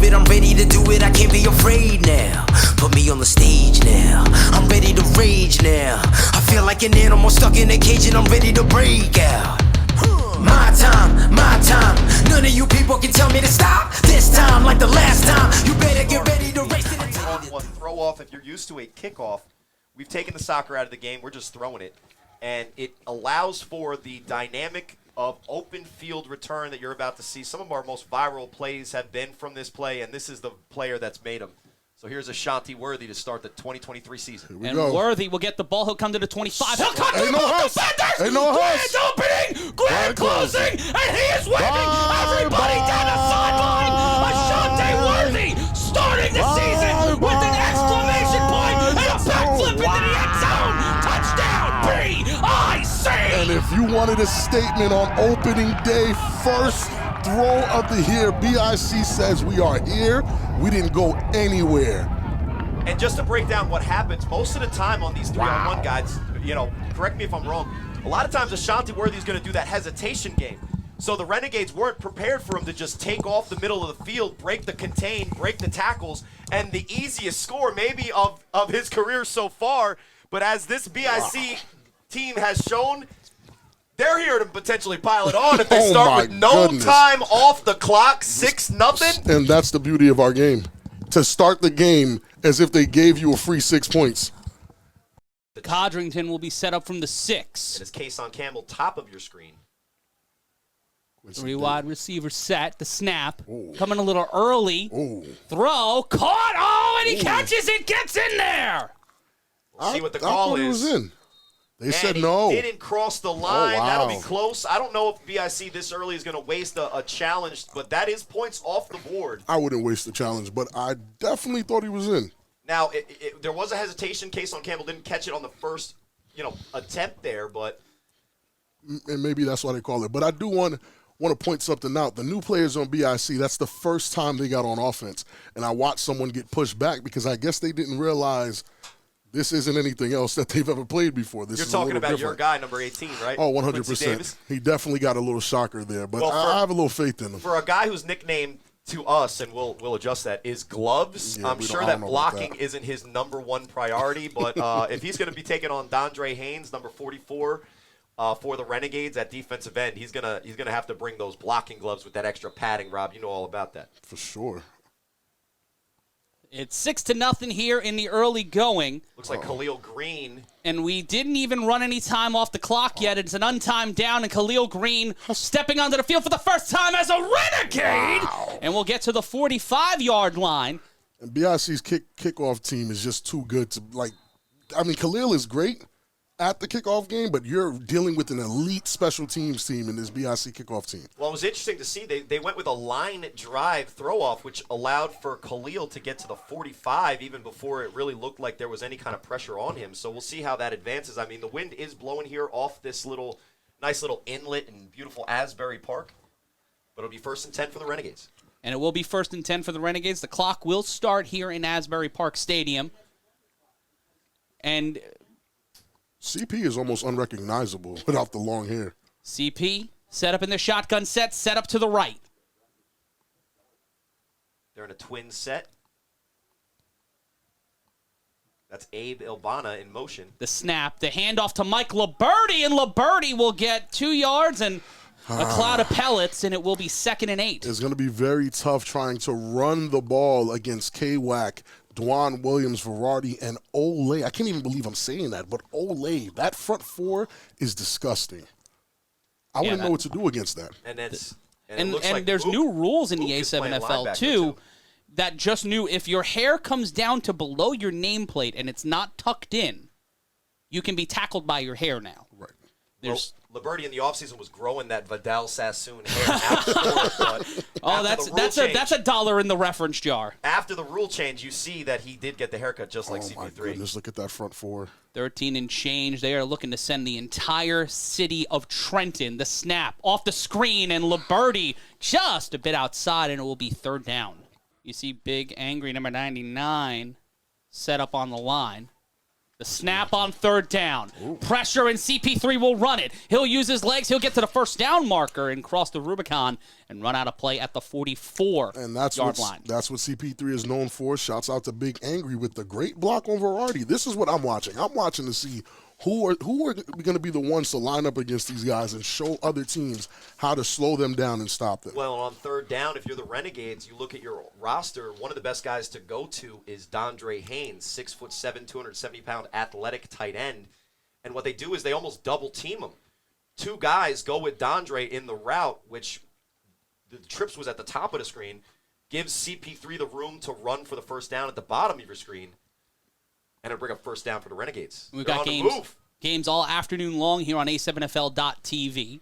it, I'm ready to do it, I can't be afraid now. Put me on the stage now, I'm ready to rage now. I feel like an animal stuck in a cage and I'm ready to break out. My time, none of you people can tell me to stop. This time, like the last time, you better get ready to race to the top. On one throw off, if you're used to a kickoff, we've taken the soccer out of the game, we're just throwing it. And it allows for the dynamic of open field return that you're about to see. Some of our most viral plays have been from this play, and this is the player that's made them. So here's Ashanti Worthy to start the 2023 season. And Worthy will get the ball. He'll come to the 25. He'll come to Ain't no house. Ain't no house. Grand opening, grand closing, and he is waving everybody down the sideline. Ashanti Worthy starting the season with an exclamation point and a backflip into the end zone. Touchdown, BIC. And if you wanted a statement on opening day, first throw of the year, BIC says we are here. We didn't go anywhere. And just to break down what happens, most of the time on these 3-on-1 guys, correct me if I'm wrong, a lot of times Ashanti Worthy is going to do that hesitation game. So the Renegades weren't prepared for him to just take off the middle of the field, break the contain, break the tackles, and the easiest score maybe of his career so far. But as this BIC team has shown, they're here to potentially pile it on if they start with no time off the clock, 6-0. And that's the beauty of our game. To start the game as if they gave you a free 6 points. Codrington will be set up from the 6. And it's Kason Campbell, top of your screen. 3 wide receiver set, the snap. Ooh. Coming a little early. Ooh. Throw, caught, and he catches it, gets in there. We'll see what the call I is. He was in. They said he no. Didn't cross the line. Oh, wow. That'll be close. I don't know if BIC this early is going to waste a challenge, but that is points off the board. I wouldn't waste the challenge, but I definitely thought he was in. Now, there was a hesitation. Kason Campbell didn't catch it on the first, attempt there, but And maybe that's why they call it. But I do want to point something out. The new players on BIC, that's the first time they got on offense. And I watched someone get pushed back because I guess they didn't realize this isn't anything else that they've ever played before. This you're is talking a about different. your guy, number 18, right? Oh, Quincy 100%. Davis. He definitely got a little shocker there, but Well, I have a little faith in him. For a guy who's nicknamed to us, and we'll adjust that, is gloves. Yeah, I'm sure I that don't know about blocking that. isn't his number one priority, but if he's going to be taking on Dondre Haynes, number 44, for the Renegades at defensive end, he's gonna have to bring those blocking gloves with that extra padding. Rob, you know all about that. For sure. It's 6-0 here in the early going. Looks like Khalil Green. And we didn't even run any time off the clock yet. It's an untimed down, and Khalil Green stepping onto the field for the first time as a Renegade. Wow. And we'll get to the 45-yard line. And BIC's kickoff team is just too good to, Khalil is great at the kickoff game, but you're dealing with an elite special teams team in this BIC kickoff team. Well, it was interesting to see they went with a line drive throw-off, which allowed for Khalil to get to the 45 even before it really looked like there was any kind of pressure on him. So we'll see how that advances. I mean, the wind is blowing here off this nice little inlet in beautiful Asbury Park, but it'll be 1st and 10 for the Renegades. And it will be 1st and 10 for the Renegades. The clock will start here in Asbury Park Stadium. And CP is almost unrecognizable without the long hair. CP set up in the shotgun set up to the right. They're in a twin set. That's Abe Ilbana in motion. The snap, the handoff to Mike Liberty, and Liberty will get 2 yards and a cloud of pellets, and it will be 2nd and 8. It's going to be very tough trying to run the ball against K-Wack, Dwan Williams, Verardi, and Ole. I can't even believe I'm saying that, but Ole, that front four is disgusting. I wouldn't know what to do against that. And there's new rules in the Mook is playing A7FL, linebacker, too, that just knew if your hair comes down to below your nameplate and it's not tucked in, you can be tackled by your hair now. Right. There's Liberty in the offseason was growing that Vidal Sassoon hair out the door, Oh, that's a dollar in the reference jar. After the rule change, you see that he did get the haircut just like Oh, my CP3. goodness, look at that front four. 13 and change. They are looking to send the entire city of Trenton. The snap off the screen, and Liberty just a bit outside, and it will be 3rd down. You see big, angry number 99 set up on the line. The snap on third down. Pressure, and CP3 will run it. He'll use his legs. He'll get to the first down marker and cross the Rubicon and run out of play at the 44-yard line. That's what CP3 is known for. Shouts out to Big Angry with the great block on Verardi. This is what I'm watching. I'm watching to see who are going to be the ones to line up against these guys and show other teams how to slow them down and stop them. Well, on third down, if you're the Renegades, you look at your roster, one of the best guys to go to is Dondre Haynes, 6'7", 270-pound athletic tight end. And what they do is they almost double team him. Two guys go with Dondre in the route, which the trips was at the top of the screen, gives CP3 the room to run for the first down at the bottom of your screen. And it'll bring up first down for the Renegades. We've got games all afternoon long here on A7FL.TV.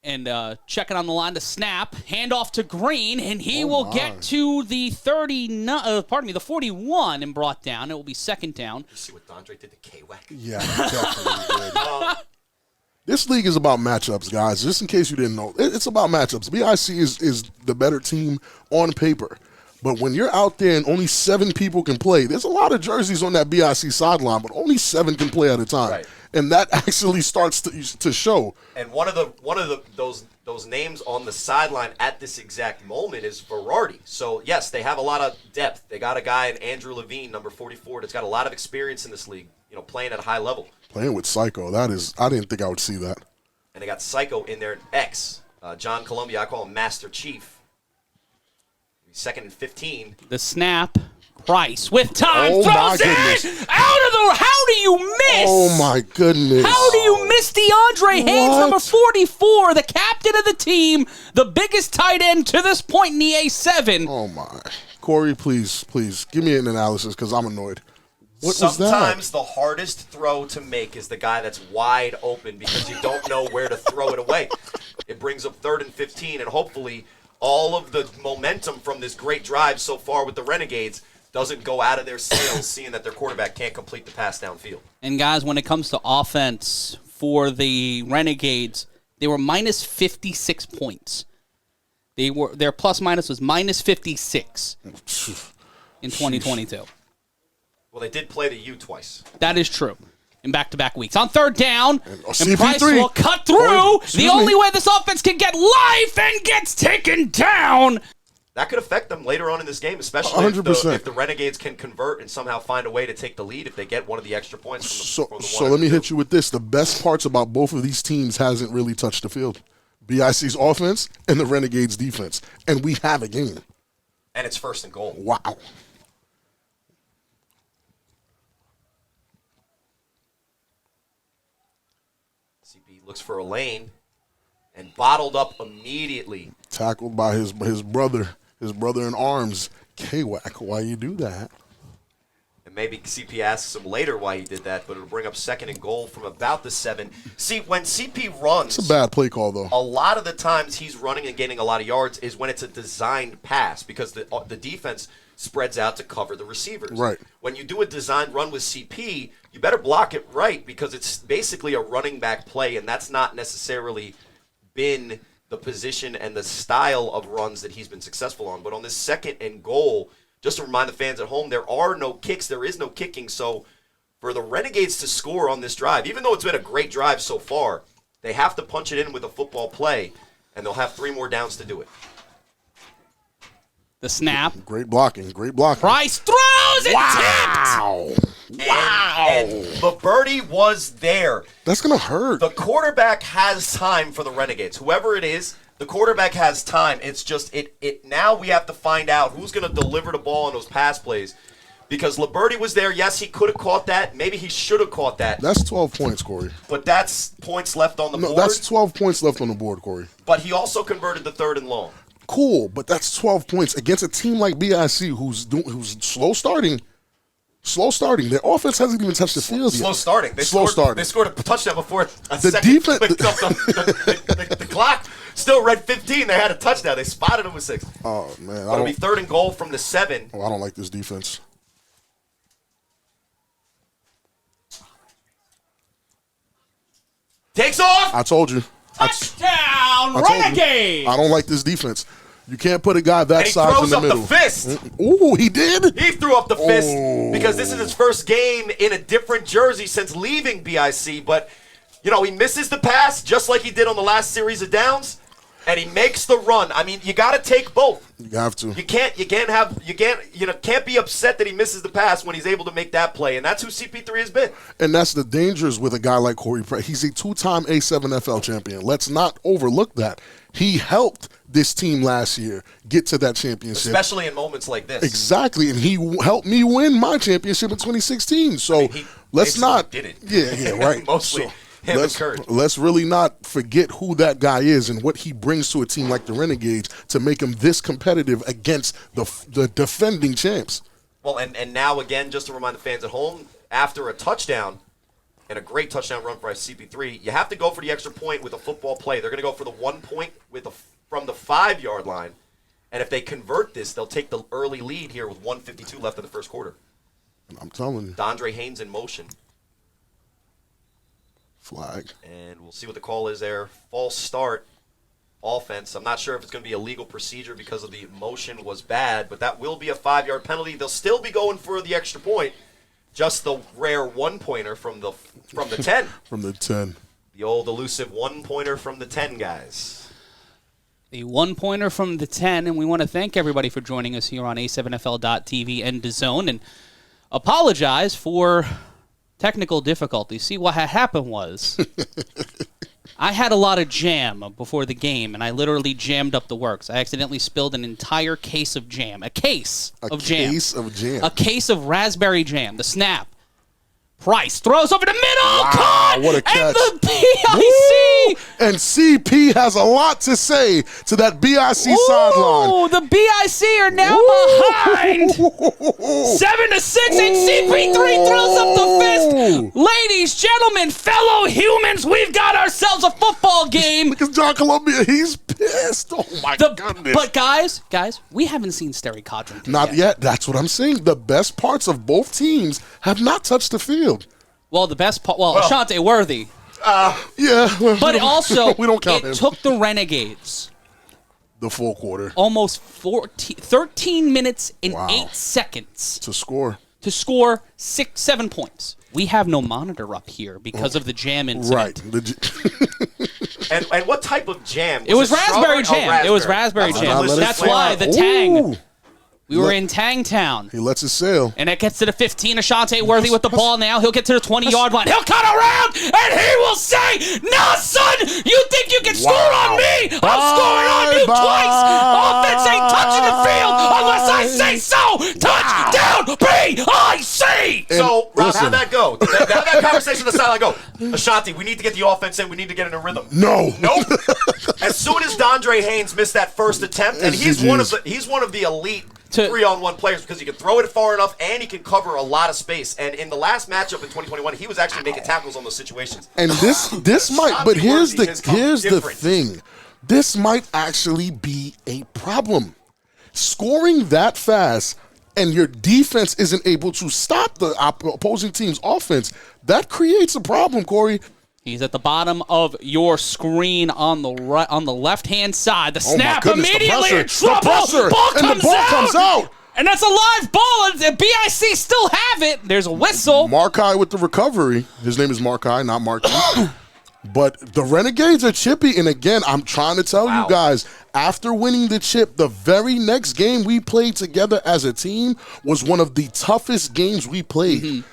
And checking on the line to snap, handoff to Green, and he will get to the 41 and brought down. It will be second down. You see what Dondre did to K-Wack? Yeah, definitely did. This league is about matchups, guys. Just in case you didn't know, it's about matchups. BIC is the better team on paper. But when you're out there and only 7 people can play, there's a lot of jerseys on that BIC sideline, but only 7 can play at a time. Right. And that actually starts to show. And one of those names on the sideline at this exact moment is Verardi. So yes, they have a lot of depth. They got a guy in Andrew Levine, number 44, that's got a lot of experience in this league, playing at a high level. Playing with Psycho, I didn't think I would see that. And they got Psycho in there, X. John Columbia, I call him Master Chief. Second and 15. The snap. Price with time. Oh, throws it out of the. How do you miss? Oh, my goodness. How do you miss DeAndre Haynes, number 44, the captain of the team, the biggest tight end to this point in the A7? Oh, my. Corey, please, give me an analysis because I'm annoyed. What was that? Sometimes the hardest throw to make is the guy that's wide open because you don't know where to throw it away. It brings up 3rd and 15, and hopefully all of the momentum from this great drive so far with the Renegades doesn't go out of their sails seeing that their quarterback can't complete the pass downfield. And, guys, when it comes to offense for the Renegades, they were minus 56 points. Their plus-minus was minus 56 in 2022. Well, they did play the U twice. That is true. In back-to-back weeks. On third down, and Price CP3 will cut through. The only way this offense can get life and gets taken down. That could affect them later on in this game, especially if the Renegades can convert and somehow find a way to take the lead if they get one of the extra points from the So let me hit you with this. The best parts about both of these teams hasn't really touched the field. BIC's offense and the Renegades' defense. And we have a game. And it's 1st and goal. Wow. Looks for a lane and bottled up immediately. Tackled by his brother in arms. K-Wack, why you do that? And maybe CP asks him later why he did that, but it'll bring up 2nd and goal from about the 7. See, when CP runs, it's a bad play call, though. A lot of the times he's running and gaining a lot of yards is when it's a designed pass because the defense spreads out to cover the receivers. Right. When you do a designed run with CP, you better block it right because it's basically a running back play, and that's not necessarily been the position and the style of runs that he's been successful on. But on this 2nd and goal, just to remind the fans at home, there are no kicks. There is no kicking. So for the Renegades to score on this drive, even though it's been a great drive so far, they have to punch it in with a football play, and they'll have 3 more downs to do it. The snap. Great blocking. Price throws and tipped. Wow. And the birdie was there. That's going to hurt. The quarterback has time for the Renegades. Whoever it is, the quarterback has time. It's just now we have to find out who's going to deliver the ball in those pass plays. Because Liberty was there. Yes, he could have caught that. Maybe he should have caught that. That's 12 points, Corey. But that's points left on the board. That's 12 points left on the board, Corey. But he also converted the 3rd and long. Cool, but that's 12 points against a team like BIC who's slow starting. Their offense hasn't even touched the field yet. Slow starting. They scored a touchdown before the defense clicked up the clock. Still read 15. They had a touchdown. They spotted him with 6. Oh, man. It'll be 3rd and goal from the 7. Oh, I don't like this defense. Takes off. I told you. Touchdown, Renegades! I don't like this defense. You can't put a guy that And he size in throws the up middle. the fist. Ooh, he did? He threw up the fist Oh. because this is his first game in a different jersey since leaving BIC. But, you know, he misses the pass just like he did on the last series of downs, and he makes the run. I mean, you got to take both. You have to. You can't be upset that he misses the pass when he's able to make that play, and that's who CP3 has been. And that's the dangers with a guy like Corey Pratt. He's a 2-time A7FL champion. Let's not overlook that. He helped this team last year get to that championship. Especially in moments like this. Exactly, and he helped me win my championship in 2016. So He let's not. did it. Yeah, right. Mostly So him and Kurt. let's really not forget who that guy is and what he brings to a team like the Renegades to make him this competitive against the defending champs. Well, and now again, just to remind the fans at home, after a touchdown and a great touchdown run by CP3, you have to go for the extra point with a football play. They're going to go for the 1 point from the 5-yard line, and if they convert this, they'll take the early lead here with 1:52 left in the first quarter. I'm telling you, Dondre Haynes in motion, flag. and we'll see what the call is there. False start offense. I'm not sure if it's going to be a legal procedure because of the motion was bad, but that will be a 5-yard penalty. They'll still be going for the extra point. Just the rare 1-pointer from the 10. From the 10. The old elusive 1-pointer from the 10, guys. The 1-pointer from the 10, and we want to thank everybody for joining us here on a7fl.tv and DAZN, and apologize for technical difficulties. See, what had happened was I had a lot of jam before the game, and I literally jammed up the works. I accidentally spilled an entire case of jam. A case of jam. A case of raspberry jam. The snap. Price throws over the middle. Wow, Caught! what a catch. And the BIC. And CP has a lot to say to that BIC sideline. Oh, the BIC are now behind. 7-6, and CP3 throws up the fist. Ladies, gentlemen, fellow humans, we've got ourselves a football game. Because John Columbia, he's pissed. Oh, my goodness. But guys, we haven't seen Sterry Codrington Not yet. That's what I'm saying. The best parts of both teams have not touched the field. Well, the best part, Ashante Worthy. Yeah. But also, we don't count him. It took the Renegades The full quarter. almost 13 minutes and Wow. 8 seconds To score. to score 7 points. We have no monitor up here because of the jam incident. Right. And what type of jam? It was raspberry strawberry? jam. Oh, It was raspberry That's jam. delicious That's flavor. why the Ooh. tang. We were in Tang Town. He lets it sail. And it gets to the 15. Ashante Worthy with the ball now. He'll get to the 20-yard line. He'll cut around, and he will say, "Nah, son, you think you can score on me? I'm scoring on you twice. Offense ain't touching the field unless I say so. Touchdown, BIC." So, Rob, listen. how'd that go? How'd that conversation on the sideline go? Ashanti, we need to get the offense in. We need to get in a rhythm. No. Nope. As soon as Dondre Haynes missed that first attempt, and Yes, he's one of the elite To- 3-on-1 players because he can throw it far enough and he can cover a lot of space. And in the last matchup in 2021, he was actually making tackles on those situations. And this might, but here's Worthy has come the different. thing. This might actually be a problem. Scoring that fast and your defense isn't able to stop the opposing team's offense, that creates a problem, Corey. He's at the bottom of your screen on the right, on the left-hand side. The Oh, my snap goodness, the immediately pressure, in trouble. the pressure, Ball and the comes ball out. comes out. And that's a live ball. And the BIC still have it. There's a whistle. Markai with the recovery. His name is Markai, not Marquis. But the Renegades are chippy. And again, I'm trying to tell you guys, after winning the chip, the very next game we played together as a team was one of the toughest games we played.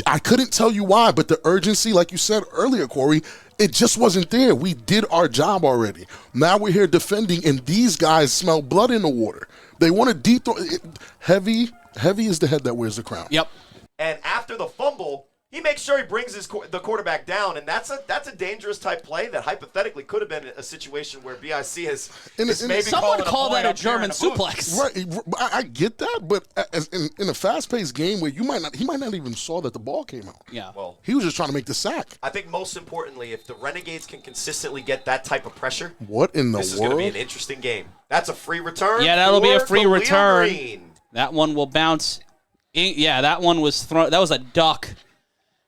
I couldn't tell you why, but the urgency, like you said earlier, Corey, it just wasn't there. We did our job already. Now we're here defending, and these guys smell blood in the water. They want to deep throw. Heavy is the head that wears the crown. Yep. And after the fumble, he makes sure he brings the quarterback down, and that's a dangerous type play that hypothetically could have been a situation where BIC is maybe Someone calling call a that play a up here in German a booth. suplex. Right, I get that, but in a fast-paced game where he might not even saw that the ball came out. Yeah. Well, He was just trying to make the sack. I think most importantly, if the Renegades can consistently get that type of pressure, What in the this is going world? to be an interesting game. That's a free return. Yeah, that'll be a for free Khalil return. Green. That one will bounce. Yeah, that one was thrown. That was a duck.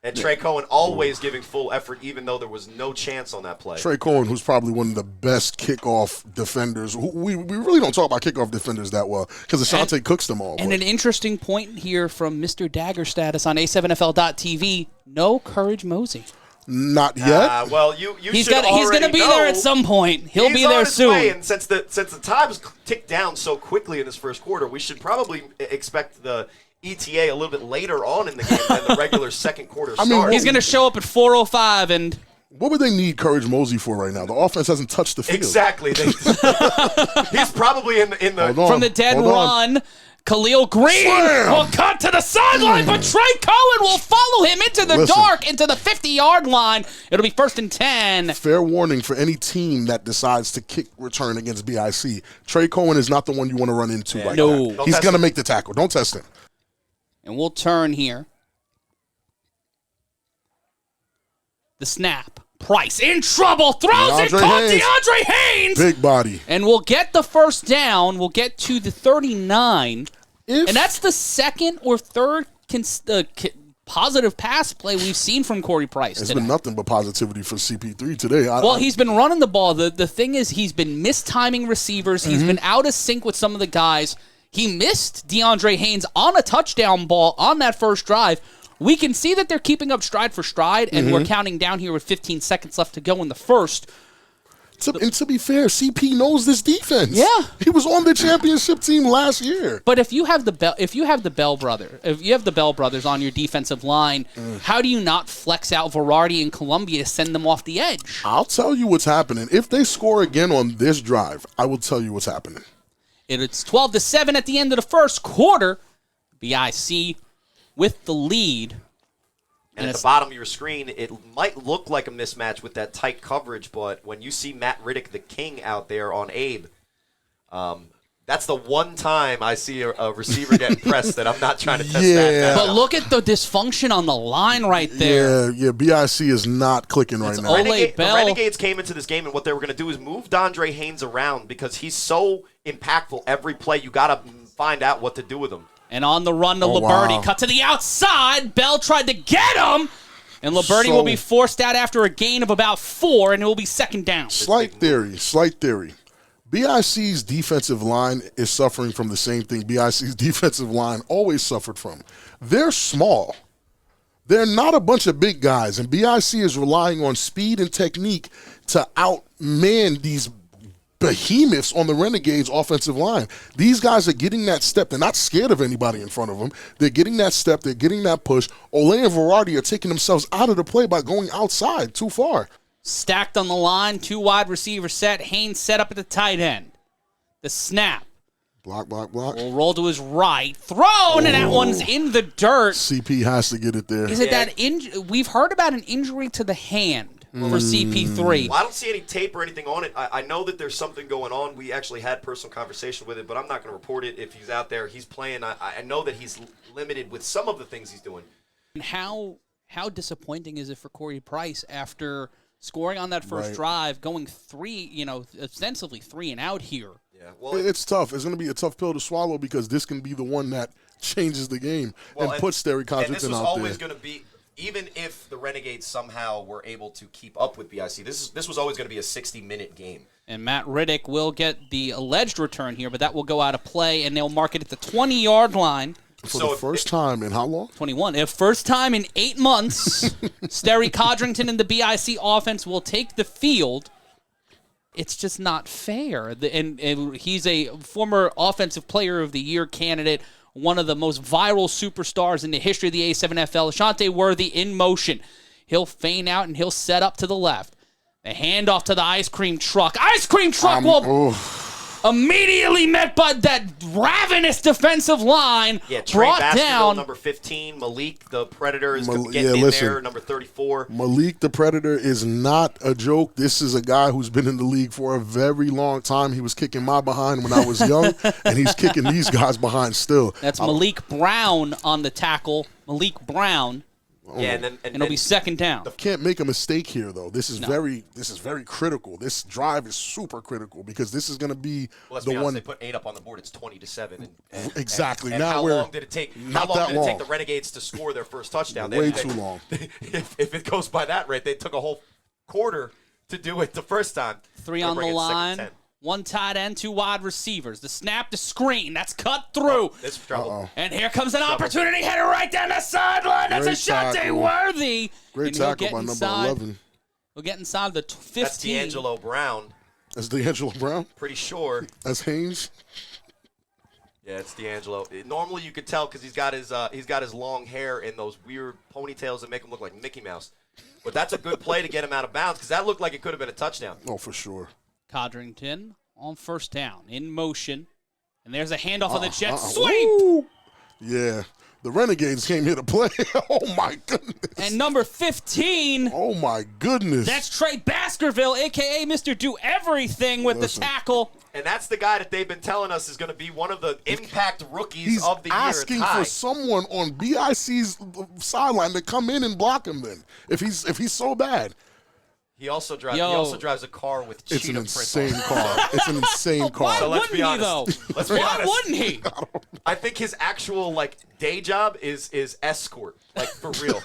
And Trey Cohen always giving full effort, even though there was no chance on that play. Trey Cohen, who's probably one of the best kickoff defenders. We really don't talk about kickoff defenders that well because Ashante cooks them all. And an interesting point here from Mr. Dagger Status on A7FL.TV, no Courage Mosey. Not yet. Well, he's going to be there at some point. He'll be there soon. Way, and since the times ticked down so quickly in this first quarter, we should probably expect the ETA a little bit later on in the game than the regular second quarter start. He's going to show up at 4:05 and... What would they need Courage Mosey for right now? The offense hasn't touched the field. Exactly. He's probably in the from the dead run. Khalil Green will cut to the sideline, but Trey Cohen will follow him into the dark, into the 50-yard line. It'll be 1st and 10. Fair warning for any team that decides to kick return against BIC. Trey Cohen is not the one you want to run into like that. He's going to make the tackle. Don't test him. And we'll turn here. The snap. Price in trouble. Throws it. Caught DeAndre Haynes. Big body. And we'll get the first down. We'll get to the 39. And that's the second or third positive pass play we've seen from Corey Price It's today. been nothing but positivity for CP3 today. He's been running the ball. The thing is, he's been mistiming receivers. He's been out of sync with some of the guys. He missed DeAndre Haynes on a touchdown ball on that first drive. We can see that they're keeping up stride for stride, and we're counting down here with 15 seconds left to go in the first. And to be fair, CP knows this defense. Yeah, he was on the championship team last year. But if you have the Bell brothers on your defensive line, how do you not flex out Verardi and Columbia to send them off the edge? I'll tell you what's happening. If they score again on this drive, I will tell you what's happening. It's 12-7 at the end of the first quarter. BIC with the lead. And at the bottom of your screen, it might look like a mismatch with that tight coverage, but when you see Matt Riddick, the king, out there on Abe, that's the one time I see a receiver get pressed that I'm not trying to test that. But look at the dysfunction on the line right there. Yeah, BIC is not clicking right now. The Renegades came into this game, and what they were going to do is move DeAndre Haynes around because he's so impactful every play. You got to find out what to do with him. And on the run to Liberty, cut to the outside. Bell tried to get him, and Liberty will be forced out after a gain of about 4, and it will be second down. Slight theory. BIC's defensive line is suffering from the same thing BIC's defensive line always suffered from. They're small. They're not a bunch of big guys, and BIC is relying on speed and technique to outman these behemoths on the Renegades offensive line. These guys are getting that step. They're not scared of anybody in front of them. They're getting that step. They're getting that push. Ole and Verardi are taking themselves out of the play by going outside too far. Stacked on the line, 2 wide receiver set. Haynes set up at the tight end. The snap. Block. Will roll to his right. Thrown, and that one's in the dirt. CP has to get it there. Is it that we've heard about an injury to the hand for CP3. Well, I don't see any tape or anything on it. I know that there's something going on. We actually had personal conversation with it, but I'm not going to report it if he's out there. He's playing. I know that he's limited with some of the things he's doing. And how disappointing is it for Corey Price after scoring on that first drive, going 3, ostensibly 3 and out here? Yeah, well, it's tough. It's going to be a tough pill to swallow because this can be the one that changes the game and puts Derek Codrington out there. And this was always going to be, even if the Renegades somehow were able to keep up with BIC, this was always going to be a 60-minute game. And Matt Riddick will get the alleged return here, but that will go out of play, and they'll mark it at the 20-yard line. For the first time in how long? 21. If first time in 8 months, Sterry Codrington and the BIC offense will take the field. It's just not fair. And he's a former Offensive Player of the Year candidate, one of the most viral superstars in the history of the A7FL. Ashante Worthy in motion. He'll feign out and he'll set up to the left. The handoff to the ice cream truck. Ice cream truck will immediately met by that ravenous defensive line. Yeah, Trey brought Baskerville, down. number 15. Malik, the Predator, is getting in there, number 34. Malik, the Predator, is not a joke. This is a guy who's been in the league for a very long time. He was kicking my behind when I was young, and he's kicking these guys behind still. That's Malik Brown on the tackle. Malik Brown. Yeah, and it'll be second down. Can't make a mistake here, though. This is very critical. This drive is super critical because this is going to be let's the be honest, one. They put 8 up on the board. It's 20-7. Exactly. And now how long did it take? How long did it take the Renegades to score their first touchdown? Way too long. If it goes by that rate, they took a whole quarter to do it the first time. 3 on the line. 1 tight end, 2 wide receivers. The snap to screen. That's cut through. It's trouble. And here comes an opportunity header right down the sideline. That's Ashante Worthy. Great tackle by number 11. We'll get inside the 15. That's D'Angelo Brown. That's D'Angelo Brown? Pretty sure. That's Haynes? Yeah, it's D'Angelo. Normally you could tell because he's got his long hair in those weird ponytails that make him look like Mickey Mouse. But that's a good play to get him out of bounds because that looked like it could have been a touchdown. Oh, for sure. Codrington on first down, in motion. And there's a handoff on the jet sweep. Ooh. Yeah. The Renegades came here to play. Oh, my goodness. And number 15. Oh, my goodness. That's Trey Baskerville, a.k.a. Mr. Do Everything with the tackle. And that's the guy that they've been telling us is going to be one of the impact rookies of the year. He's asking for someone on BIC's sideline to come in and block him then, if he's so bad. He also drives a car with cheetah print on it. It's an insane car. It's an insane car. Why So let's wouldn't be he, honest. though? Let's be Why honest. wouldn't he? I think his actual day job is escort, for real.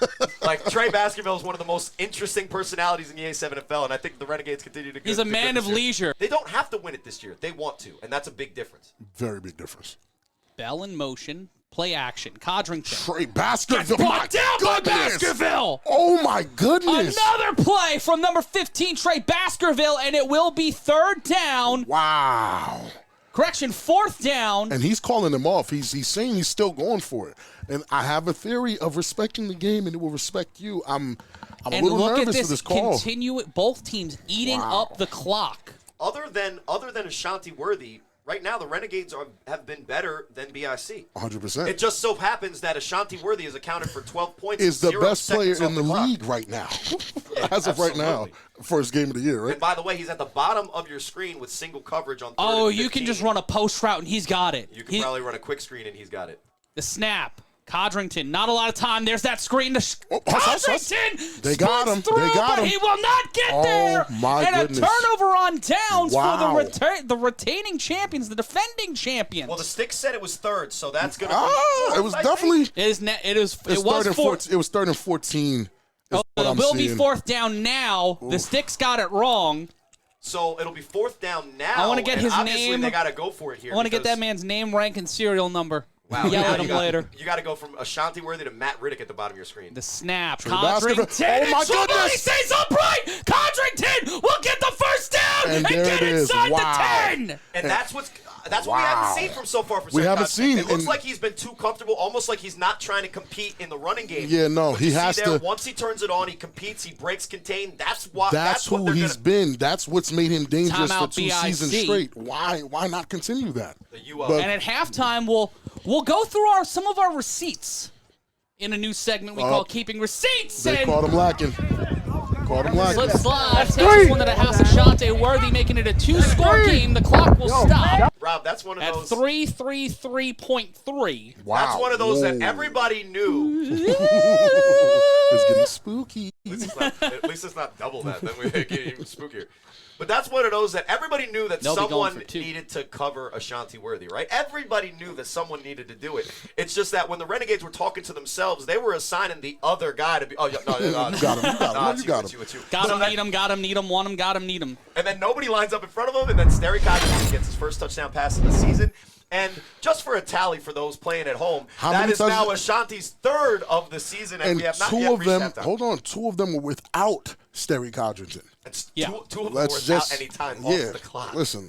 Trey Baskerville is one of the most interesting personalities in the A7 NFL, and I think the Renegades continue to. He's a man of leisure. They don't have to win it this year; they want to, and that's a big difference. Very big difference. Bell in motion, play action. Codrington. Trey Baskerville. Blocked down by Baskerville. Oh my goodness. Another play from number 15, Trey Baskerville, and it will be third down. Wow. Correction, fourth down. And he's calling him off. He's saying he's still going for it. And I have a theory of respecting the game, and it will respect you. I'm a little nervous for this call. Continue both teams eating up the clock. Other than Ashanti Worthy, right now the Renegades have been better than BIC. 100%. It just so happens that Ashanti Worthy has accounted for 12 points. Is the best player in the clock. league right now, as of right now. First game of the year, right? And by the way, he's at the bottom of your screen with single coverage on 3rd Oh, and you can 15. just run a post route, and he's got it. You can probably run a quick screen, and he's got it. The snap. Codrington, not a lot of time. There's that screen. Codrington They got him. Through, They got him. But he will not get there. My and goodness. a turnover on downs Wow. for the retaining champions, the defending champions. Well, the stick said it was 3rd, so that's going to it was definitely. It was fourth. It was 3rd and 14. It will be fourth down now. Oof. The sticks got it wrong. So it'll be fourth down now. I want to get his obviously name. They got to go for it here. I want to get that man's name, rank, and serial number. Wow. Yell at him later. You got to go from Ashanti Worthy to Matt Riddick at the bottom of your screen. The snap. Codrington. Oh, my goodness. Stays upright. Codrington will get the first down and get inside the 10. And that's what we haven't seen from so far. We haven't seen. It looks like he's been too comfortable, almost like he's not trying to compete in the running game. Yeah, no, he has to. Once he turns it on, he competes, he breaks contain. That's who he's been. That's what's made him dangerous for 2 BIC. seasons straight. Why not continue that? And at halftime, we'll go through some of our receipts in a new segment we call Keeping Receipts. They caught him lacking. Slip slide takes one to the house of Ashante Worthy, making it a 2-score game. The clock will stop. Rob, that's one of those. At 3:33.3. Wow. That's one of those that everybody knew. It's getting spooky. At least it's not double that. Then we get even spookier. But that's one of those that everybody knew that someone needed to cover Ashanti Worthy, right? Everybody knew that someone needed to do it. It's just that when the Renegades were talking to themselves, they were assigning the other guy to be. Oh, yeah, no, You got him. Got him, need him, got him, need him, want him, got him, need him. And then nobody lines up in front of him, and then Sterry Codrington gets his first touchdown pass of the season. And just for a tally for those playing at home, that is now Ashanti's 3rd of the season, and we have not yet reached halftime. Hold on, 2 of them were without Sterry Codrington. Two of them were without any time off the clock. Listen,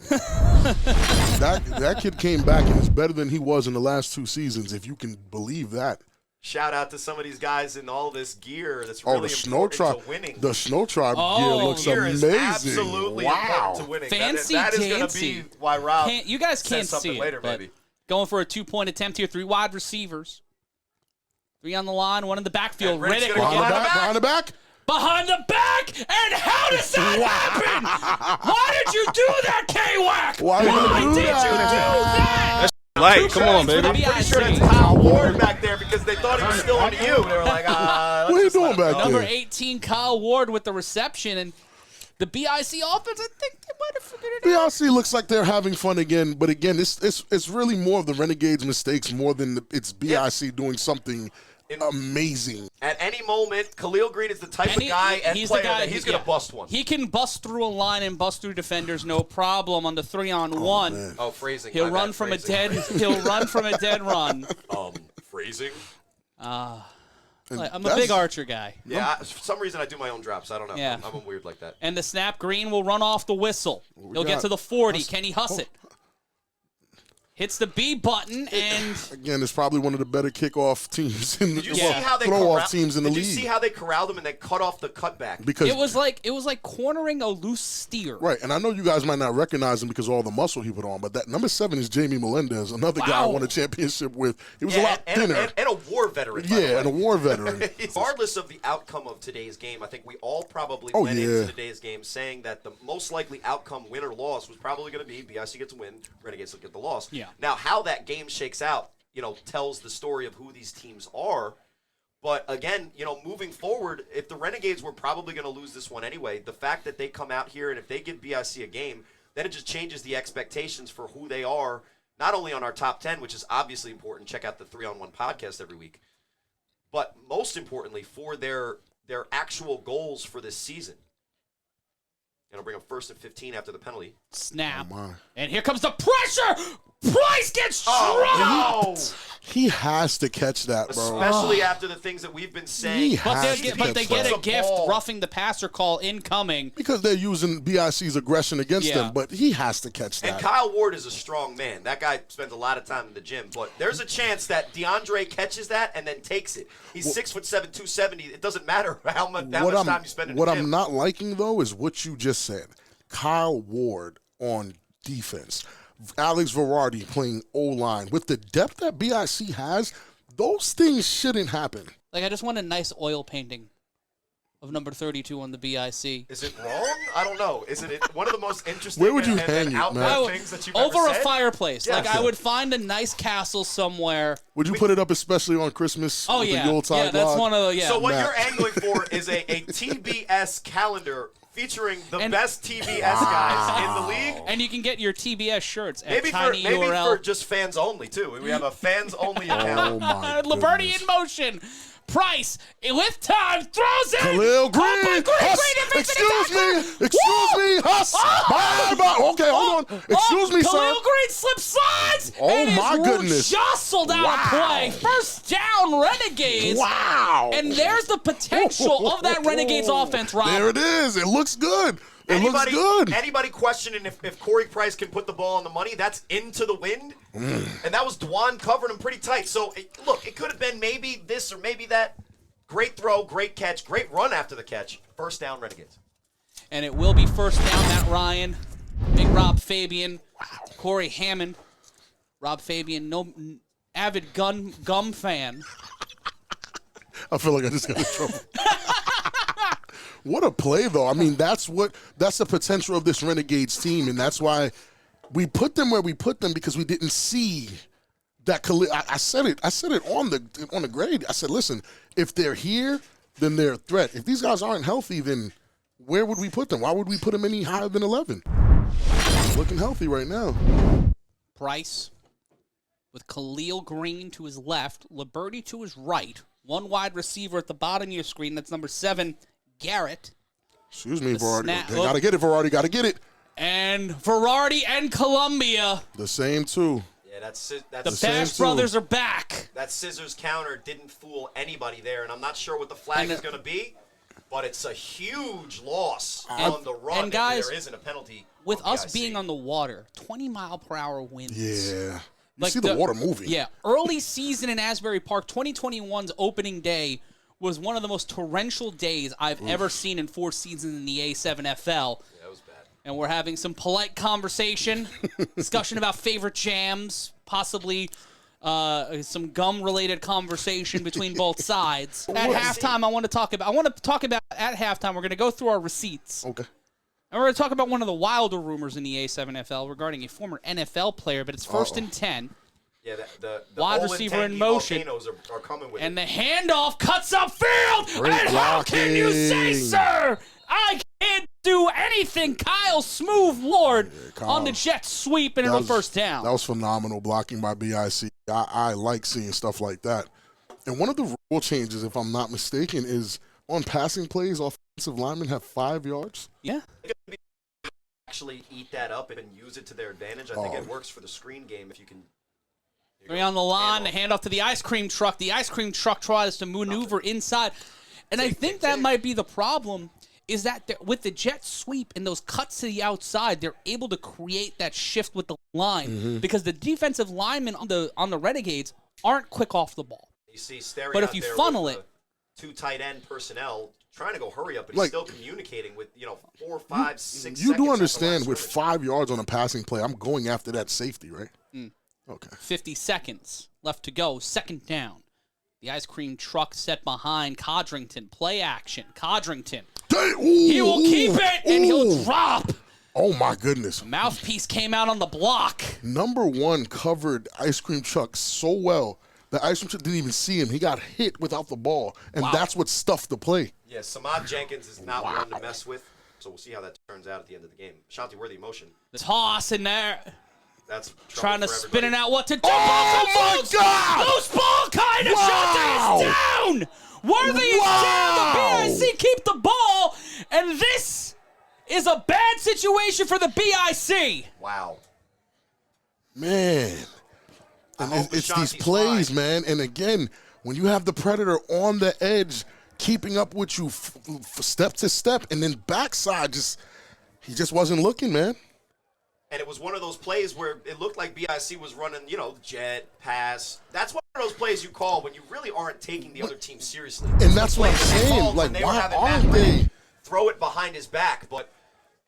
that kid came back and is better than he was in the last 2 seasons, if you can believe that. Shout out to some of these guys in all this gear that's really important to winning. The Snow Tribe gear looks amazing. Is absolutely important to winning. Fancy that is going to be why Rob you guys can't says something see later, it, but maybe. Going for a 2-point attempt here. 3 wide receivers. 3 on the line, 1 in the backfield. Riddick behind the back. Behind the back, and how does that happen? Why did you do that, K-Wack? Why did you do that? Like, come on, baby. I'm pretty sure that's Kyle Ward back there because they They thought he was still on you. They were like, What are you doing back Number there? 18, Kyle Ward with the reception, and the BIC offense, I think they might have figured it out. BIC looks like they're having fun again, but again, it's really more of the Renegades' mistakes more than it's BIC doing something amazing. At any moment, Khalil Green is the type of guy and he's player the guy that he's going to bust one. He can bust through a line and bust through defenders, no problem. On the 3-on-1, man. Oh, phrasing. he'll my run bad, from phrasing. a dead. He'll run from a dead run. Phrasing? I'm a That's- big Archer guy. Yeah, for some reason I do my own drops. I don't know. Yeah. I'm weird like that. And the snap, Green will run off the whistle. He'll get got? to the 40. Can he huss it? Hits the B button, and Again, it's probably one of the better kickoff teams in the Did you see how they throw-off teams in the Did league. you see how they corralled him and then cut off the cutback? Because it was like cornering a loose steer. right, and I know you guys might not recognize him because of all the muscle he put on, but that number 7 is Jamie Melendez, another guy I Wow. won a championship with. He was a lot and, thinner. and a war veteran. by the Yeah, and a way. war veteran. Regardless of the outcome of today's game, I think we all probably Oh, went yeah. into today's game saying that the most likely outcome, win or loss, was probably going to be BIC gets a win, Renegades will get the loss. Yeah. Now, how that game shakes out, tells the story of who these teams are. But again, moving forward, if the Renegades were probably going to lose this one anyway, the fact that they come out here and if they give BIC a game, then it just changes the expectations for who they are, not only on our top 10, which is obviously important. Check out the 3-on-1 podcast every week. But most importantly, for their actual goals for this season. And I'll bring up 1st and 15 after the penalty. Snap. Oh, my. And here comes the pressure. Price gets dropped. Oh, He has to catch that, bro. especially after the things that we've been saying. He But has they to get catch a that. gift ball. roughing the passer call incoming. Because they're using BIC's aggression against Yeah. them, but he has to catch And that. Kyle Ward is a strong man. That guy spends a lot of time in the gym. But there's a chance that DeAndre catches that and then takes it. He's 6'7", 270. It doesn't matter how much time you spend in What the gym. I'm not liking, though, is what you just said. Kyle Ward on defense. Alex Verardi playing O-line. With the depth that BIC has, those things shouldn't happen. Like, I just want a nice oil painting of number 32 on the BIC. Is it wrong? I don't know. Is it one of the most interesting Where would you and hang it, outward man? things that you've Over ever a said? fireplace. Yes. Like, I would find a nice castle somewhere. Would you put it up especially on Christmas Oh, with yeah. the Yuletide Yeah, that's log? one of the, yeah. So what Matt. you're angling for is a TBS calendar featuring the And- best TBS guys in the league. And you can get your TBS shirts at Maybe for tinyurl. just fans only too. We have a fans only account. Oh, my Liberty goodness. in motion. Price, with time, throws it. Khalil Green. Oh, my Huss, excuse me. Excuse me. Huss. Bye, bye. Okay, hold on. Excuse me, sir. Khalil Green slips sides. Oh, and my is goodness. jostled out of play. First down, Renegades. Wow. And there's the potential of that Renegades offense, Rob. There it is. It looks good. It looks good. Anybody questioning if Corey Price can put the ball on the money, that's into the wind. And that was Dwan covering him pretty tight. So, look, it could have been maybe this or maybe that. Great throw, great catch, great run after the catch. First down, Renegades. And it will be first down, Matt Ryan. Big Rob Fabian. Corey Hammond. Rob Fabian, no avid gum fan. I feel like I just got in trouble. What a play, though. I mean, that's the potential of this Renegades team, and that's why we put them where we put them because we didn't see that. I said it on the grade. I said, listen, if they're here, then they're a threat. If these guys aren't healthy, then where would we put them? Why would we put them any higher than 11? Looking healthy right now. Price with Khalil Green to his left, Liberty to his right. One wide receiver at the bottom of your screen. That's number 7, Garrett. Excuse me, Verardi. snap- Gotta get it, Verardi. Gotta get it. And Verardi and Columbia. The same, too. Yeah, that's The same Bash too. brothers are back. that scissors counter didn't fool anybody there, and I'm not sure what the flag And, is going to be, but it's a huge loss on the run and guys, if there isn't a penalty. With on us BIC. being on the water, 20-mile-per-hour winds. Yeah. You Like see the water moving. Yeah. Early season in Asbury Park, 2021's opening day was one of the most torrential days I've ever seen in 4 seasons in the A7FL. Yeah, that was bad. And we're having some polite conversation, discussion about favorite jams, possibly some gum-related conversation between both sides. At halftime, I want to talk about at halftime. We're going to go through our receipts. Okay. And we're going to talk about one of the wilder rumors in the A7FL regarding a former NFL player, but it's 1st and 10. Yeah, the Wide Olin receiver tanky in motion. volcanoes are coming with And it. the handoff cuts upfield. Great And how can you say, blocking. sir? I can't do anything. Kyle Smooth Lord Kyle. on the jet sweep and it'll first down. That was phenomenal blocking by BIC. I like seeing stuff like that. And one of the rule changes, if I'm not mistaken, is on passing plays, offensive linemen have 5 yards. Yeah. Actually eat that up and use it to their advantage. I think it works for the screen game if you can. 3 on the line, the handoff to the ice cream truck. The ice cream truck tries to maneuver inside. And I think that might be the problem, is that with the jet sweep and those cuts to the outside, they're able to create that shift with the line because the defensive linemen on the Renegades aren't quick off the ball. You see Stereo But if out you there funnel with it, 2 tight end personnel trying to go hurry up, but Like- he's still communicating with 4, 5, 6 You seconds do off the understand line with scrimmage. 5 yards on a passing play, I'm going after that safety, right? Okay. 50 seconds left to go. Second down. The ice cream truck set behind Codrington. Play action. Codrington. He will keep it, and he'll drop. Oh, my goodness. Mouthpiece came out on the block. Number 1 covered ice cream truck so well that ice cream truck didn't even see him. He got hit without the ball, and that's what stuffed the play. Yeah, Samad Jenkins is not one to mess with, so we'll see how that turns out at the end of the game. Shanti Worthy motion. The toss in there. That's trouble Trying to for spin everybody. it out what to do. Oh, my Loose! God! Loose ball kind of Wow! shot is down. Worthy is Wow! down. The BIC keep the ball, and this is a bad situation for the BIC. Wow. Man. And hope it's these Ashanti's plays, fine. man. And again, when you have the Predator on the edge, keeping up with you step to step, and then backside, he just wasn't looking, man. And it was one of those plays where it looked like BIC was running, jet, pass. That's one of those plays you call when you really aren't taking the other team seriously. And that's what I'm Plays that they saying. called when Like, they were why having aren't Matt Rennie they? throw it behind his back? But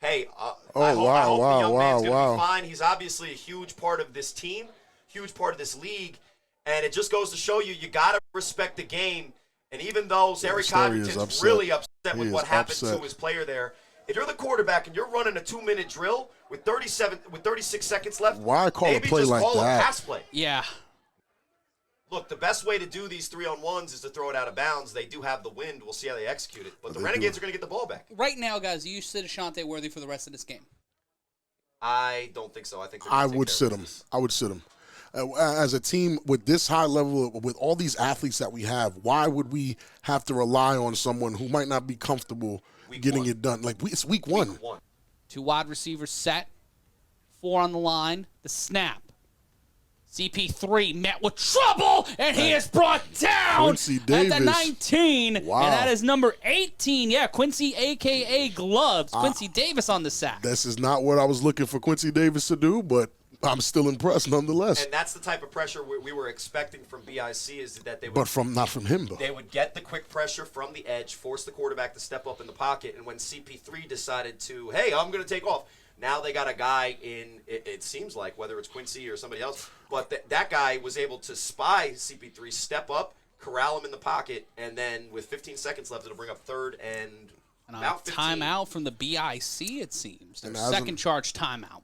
hey, I hope the young man's going to be fine. He's obviously a huge part of this team, huge part of this league, and it just goes to show you got to respect the game. And even though Eric Codrington's really upset with what happened to his player there, if you're the quarterback and you're running a 2-minute drill with 36 seconds left, Why call a maybe play just like call that? a pass play. Yeah. Look, the best way to do these 3-on-1s is to throw it out of bounds. They do have the wind. We'll see how they execute it. But the Renegades are going to get the ball back. Right now, guys, do you sit Ashante Worthy for the rest of this game? I don't think so. I think I would sit him. I would sit him. As a team with this high level, with all these athletes that we have, why would we have to rely on someone who might not be comfortable getting it done? Like, it's week one. 2 wide receivers set. 4 on the line. The snap. CP3 met with trouble, and he is brought down Quincy at the Davis. 19. Wow. And that is number 18. Yeah, Quincy, a.k.a. Gloves. Quincy Davis on the sack. This is not what I was looking for Quincy Davis to do, but I'm still impressed nonetheless. And that's the type of pressure we were expecting from BIC is that they would. But not from him, though. They would get the quick pressure from the edge, force the quarterback to step up in the pocket, and when CP3 decided to, hey, I'm going to take off, now they got a guy in, it seems like, whether it's Quincy or somebody else, but that guy was able to spy CP3, step up, corral him in the pocket, and then with 15 seconds left, it'll bring up third and about 15. Timeout from the BIC, it seems. Their And as second charge timeout.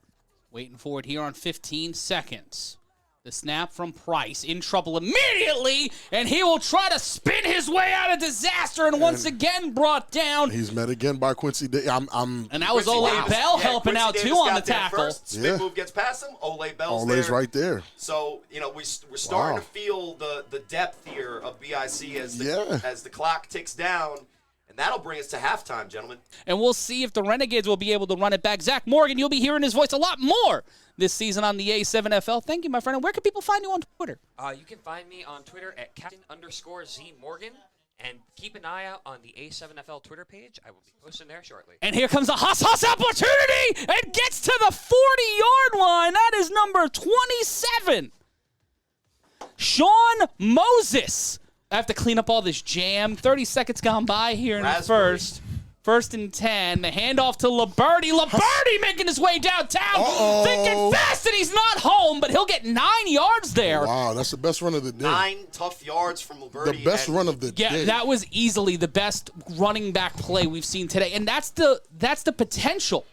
Waiting for it here on 15 seconds. The snap from Price, in trouble immediately, and he will try to spin his way out of disaster, and once again brought down. He's met again by Quincy Davis. And that was Quincy Ole Davis- Bell yeah, helping Quincy out, Davis too, on the got there tackle. First, spin move gets past him. Ole Bell's Ole's there. right there. So, we're starting to feel the depth here of BIC as the clock ticks down, and that'll bring us to halftime, gentlemen. And we'll see if the Renegades will be able to run it back. Zach Morgan, you'll be hearing his voice a lot more this season on the A7FL. Thank you, my friend. And where can people find you on Twitter? You can find me on Twitter at Captain_Z Morgan. And keep an eye out on the A7FL Twitter page. I will be posting there shortly. And here comes a Huss opportunity and gets to the 40-yard line. That is number 27. Sean Moses. I have to clean up all this jam. 30 seconds gone by here in the first. First and 10. The handoff to Liberty. Liberty making his way downtown. Thinking fast that he's not home, but he'll get 9 yards there. Wow, that's the best run of the day. 9 tough yards from Liberty. The best run of the day. Yeah, that was easily the best running back play we've seen today. And that's the potential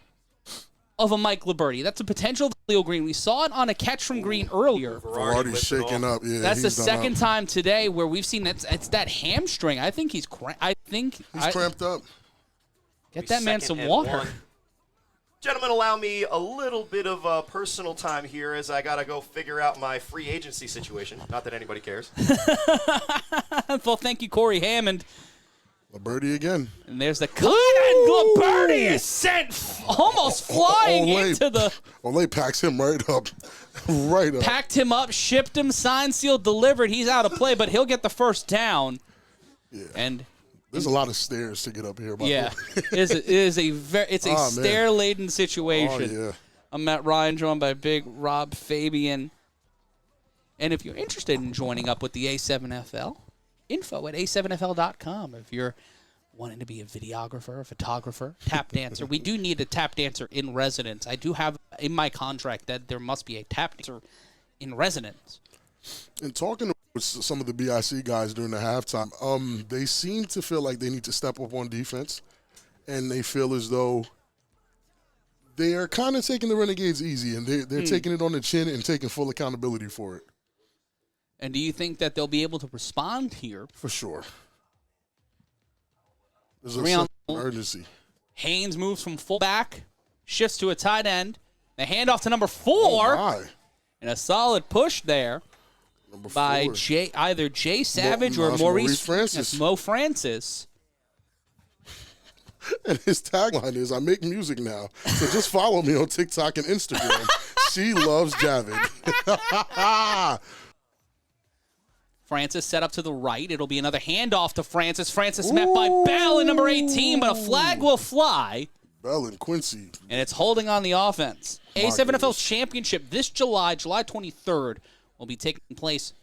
of a Mike Liberty. That's a potential Leo Green. We saw it on a catch from Green earlier. Already shaking up. Yeah, That's the he's done second up. time today where we've seen it's that hamstring. I think he's cramped up. Get that man some Second and water. 1. Gentlemen, allow me a little bit of personal time here as I got to go figure out my free agency situation. Not that anybody cares. Well, thank you, Corey Hammond. Liberty again. And there's the cut, and Liberty is sent almost flying into the... Olay packs him right up. Right up. Packed him up, shipped him, signed, sealed, delivered. He's out of play, but he'll get the first down. Yeah. And there's a lot of stairs to get up here. yeah, it's a stair-laden situation. Oh, yeah. I'm Matt Ryan, joined by Big Rob Fabian. And if you're interested in joining up with the A7FL, info at a7fl.com. If you're wanting to be a videographer, a photographer, tap dancer, we do need a tap dancer in residence. I do have in my contract that there must be a tap dancer in residence. And talking with some of the BIC guys during the halftime, they seem to feel like they need to step up on defense, and they feel as though they are kind of taking the Renegades easy, and they're taking it on the chin and taking full accountability for it. And do you think that they'll be able to respond here? For sure. There's a 3 on sense of urgency. Haynes moves from fullback, shifts to a tight end. The handoff to number 4. Oh, my. And a solid push there Number 4. by either Jay Savage or Maurice Francis. Yes, Mo Francis. And his tagline is, I make music now, so just follow me on TikTok and Instagram. She loves Javid. Francis set up to the right. It'll be another handoff to Francis. Francis met by Bell in number 18, but a flag will fly. Bell and Quincy. And it's holding on the offense. A7FL Championship this July 23rd, will be taking place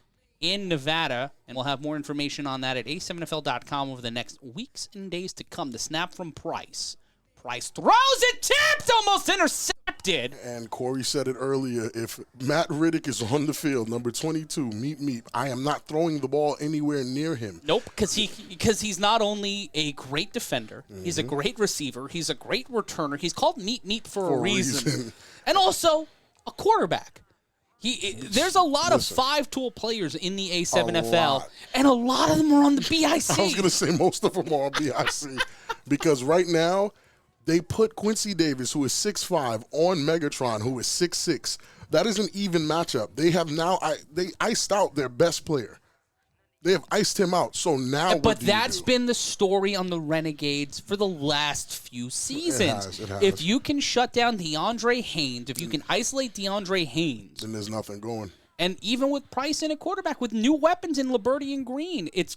in Nevada, and we'll have more information on that at a7fl.com over the next weeks and days to come. The snap from Price. Price throws it, tipped, almost intercepted. And Corey said it earlier, if Matt Riddick is on the field, number 22, meet, I am not throwing the ball anywhere near him. Nope, because he's not only a great defender, he's a great receiver, he's a great returner. He's called meet for a reason. And also a quarterback. There's a lot of 5-tool players in the A7FL, and a lot of them are on the BIC. I was going to say most of them are on BIC because right now they put Quincy Davis, who is 6'5", on Megatron, who is 6'6". That is an even matchup. They have now they iced out their best player. They have iced him out. So now, but that's been the story on the Renegades for the last few seasons. It has. If you can shut down DeAndre Haynes, if you can isolate DeAndre Haynes, then there's nothing going. And even with Price and a quarterback, with new weapons in Liberty and Green, it's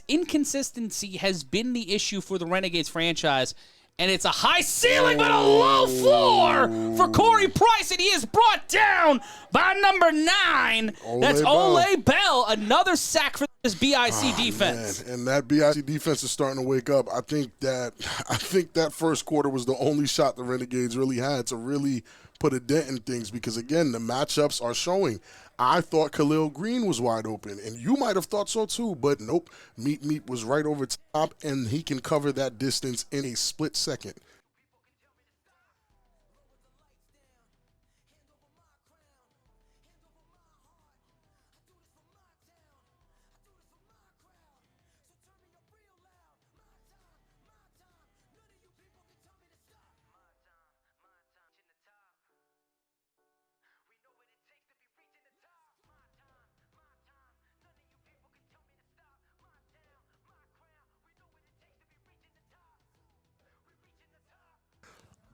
inconsistency has been the issue for the Renegades franchise. And it's a high ceiling but a low floor for Corey Price, and he is brought down by number 9. That's Olay Bell, another sack for this BIC defense. Man. And that BIC defense is starting to wake up. I think that first quarter was the only shot the Renegades really had to really put a dent in things because, again, the matchups are showing. I thought Khalil Green was wide open, and you might have thought so too, but nope. Meet was right over top, and he can cover that distance in a split second.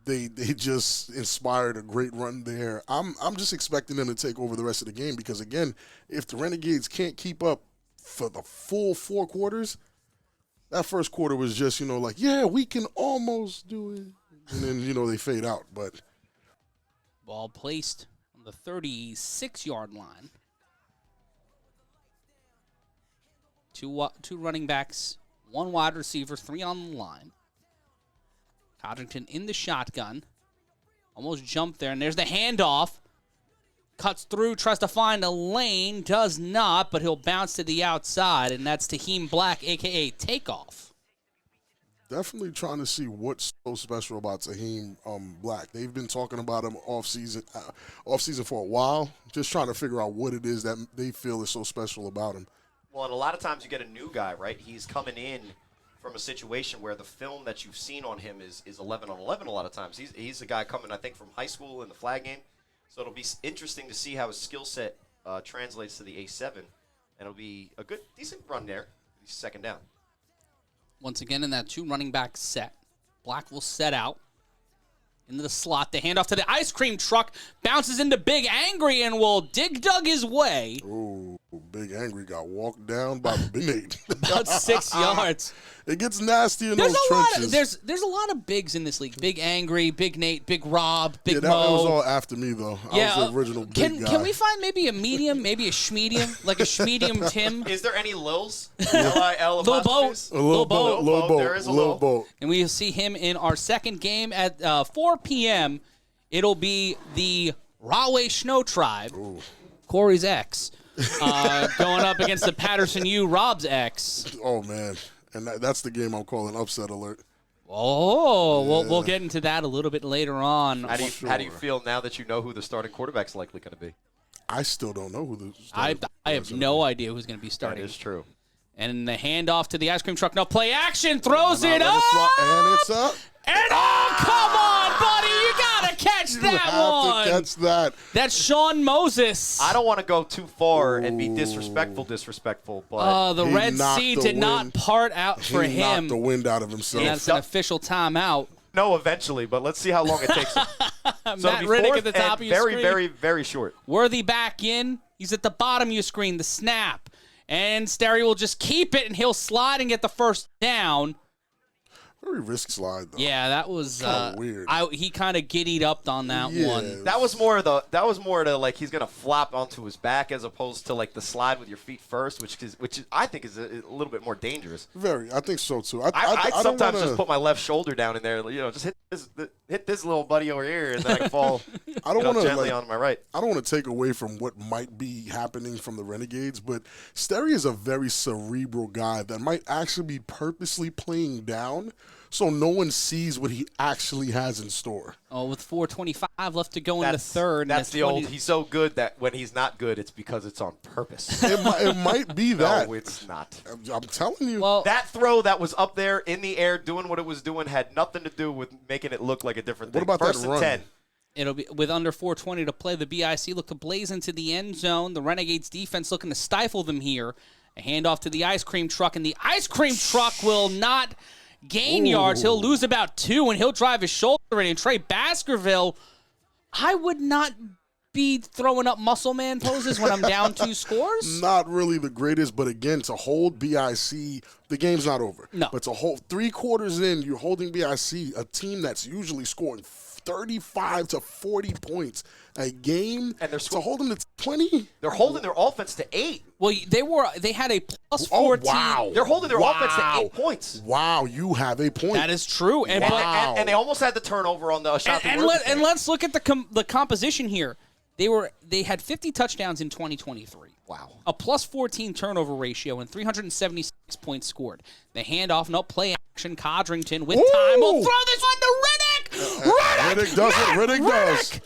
They just inspired a great run there. I'm just expecting them to take over the rest of the game because, again, if the Renegades can't keep up for the full 4 quarters, that first quarter was just, yeah, we can almost do it. And then, they fade out. But ball placed on the 36-yard line. Two running backs, 1 wide receiver, 3 on the line. Codrington in the shotgun. Almost jumped there, and there's the handoff. Cuts through, tries to find a lane, does not, but he'll bounce to the outside, and that's Taheem Black, a.k.a. Takeoff. Definitely trying to see what's so special about Taheem Black. They've been talking about him off season for a while, just trying to figure out what it is that they feel is so special about him. Well, and a lot of times you get a new guy, right? He's coming in from a situation where the film that you've seen on him is 11 on 11 a lot of times. He's a guy coming, I think, from high school in the flag game. So it'll be interesting to see how his skill set translates to the A7. And it'll be a good, decent run there. He's second down. Once again, in that 2 running back set, Black will set out into the slot. The handoff to the ice cream truck bounces into Big Angry and will dug his way. Ooh, Big Angry got walked down by Big Nate. About 6 yards. It gets nasty in There's those a lot. trenches. There's a lot of bigs in this league. Big Angry, Big Nate, Big Rob, Big yeah, that Mo. was all after me, though. I was the original big guy. Can we find maybe a medium, maybe a schmedium, like a schmedium Tim? Is there any Lils? L-I-L Lil Boat. Lil Boat. Lil Boat. There is a Lil Lil. Boat. And we'll see him in our second game at 4 p.m. It'll be the Rahway Snow Tribe, Corey's ex, going up against the Patterson U, Rob's ex. Oh, man. And that's the game I'm calling upset alert. Oh, we'll get into that a little bit later on. How do you feel now that you know who the starting quarterback's likely going to be? I still don't know who the I have no idea who's going to be That starting. is true. And the handoff to the ice cream truck. No play action. Throws it up. And it's up. And oh, come on, buddy. You got to catch You that have one. to catch that. That's Sean Moses. I don't want to go too far and be disrespectful, but The He Red knocked Sea the did not wind. part out for He him. knocked the wind out of himself. And that's an official timeout. no, eventually. But let's see how long it takes him. So Matt it'll be Riddick fourth at the top and of your very, screen. very, very short. Worthy back in. He's at the bottom of your screen. The snap. And Sterry will just keep it, and he'll slide and get the first down. Very risk slide, though. Yeah, that was Kinda weird. He kind of giddied up on that Yeah. one. That was more to like he's gonna flop onto his back as opposed to like the slide with your feet first, which I think is a little bit more dangerous. Very. I think so, too. I don't sometimes wanna, just put my left shoulder down in there, just hit this little buddy over here, and then I can fall I don't want to gently on my right. I don't want to take away from what might be happening from the Renegades, but Sterry is a very cerebral guy that might actually be purposely playing down so no one sees what he actually has in store. Oh, with 4:25 left to go in the third. and That's a the 20 old. He's so good that when he's not good, it's because it's on purpose. It might be that. No, it's not. I'm telling you. Well, That throw that was up there in the air doing what it was doing had nothing to do with making it look like a different thing. What about that First and run? 10. it'll be with under 4:20 to play. The BIC look to blaze into the end zone. The Renegades defense looking to stifle them here. A handoff to the ice cream truck, and the ice cream truck will not gain yards. He'll lose about 2, and he'll drive his shoulder in. And Trey Baskerville, I would not be throwing up muscle man poses when I'm down 2 scores. Not really the greatest, but again, to hold BIC, the game's not over. No. But to hold 3 quarters in, you're holding BIC, a team that's usually scoring 35 to 40 points a game, And they're to hold them to 20? They're holding their offense to 8. Well, they had a plus Oh, 14. wow. They're holding their offense to 8 points. Wow, you have a point. That is true. And And, but- Wow. and they almost had the turnover on the shot. and let's look at the composition here. They had 50 touchdowns in 2023. Wow. A plus 14 turnover ratio and 376 points scored. The handoff, no play action. Codrington with time will throw this one to Riddick. Riddick does it. Riddick does. Riddick!